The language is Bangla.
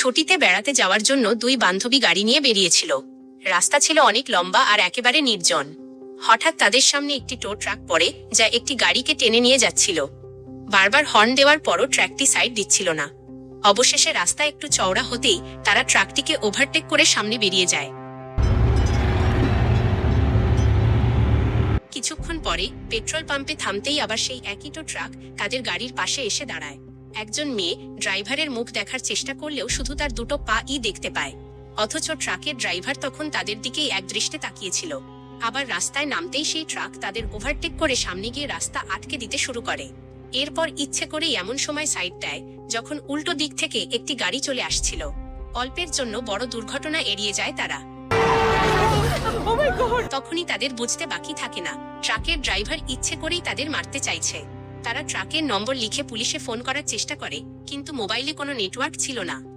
ছুটিতে বেড়াতে যাওয়ার জন্য দুই বান্ধবী গাড়ি নিয়ে বেরিয়েছিল। রাস্তা ছিল অনেক লম্বা আর একেবারে নির্জন। হঠাৎ তাদের সামনে একটি টো ট্রাক পড়ে, যা একটি গাড়িকে টেনে নিয়ে যাচ্ছিল। বারবার হর্ন দেওয়ার পরও ট্রাকটি সাইড দিচ্ছিল না। অবশেষে রাস্তা একটু চওড়া হতেই তারা ট্রাকটিকে ওভারটেক করে সামনে বেরিয়ে যায়। কিছুক্ষণ পরে পেট্রোল পাম্পে থামতেই আবার সেই একই টো ট্রাক তাদের গাড়ির পাশে এসে দাঁড়ায়। একজন মেয়ে ড্রাইভারের মুখ দেখার চেষ্টা করলেও শুধু তার দুটো পা-ই দেখতে পায়। অথচ ট্রাকের ড্রাইভার তখন তাদের দিকেই একদৃষ্টে তাকিয়েছিল। আবার রাস্তায় নামতেই সেই ট্রাক তাদের ওভারটেক করে সামনে গিয়ে রাস্তা আটকে দিতে শুরু করে। এরপর ইচ্ছে করেই এমন সময় সাইড দেয় যখন উল্টো দিক থেকে একটি গাড়ি চলে আসছিল। অল্পের জন্য বড় দুর্ঘটনা এড়িয়ে যায় তারা। তখনই তাদের বুঝতে বাকি থাকে না, ট্রাকের ড্রাইভার ইচ্ছে করেই তাদের মারতে চাইছে। তারা ট্রাকের নম্বর লিখে পুলিশে ফোন করার চেষ্টা করে, কিন্তু মোবাইলে কোনো নেটওয়ার্ক ছিল না।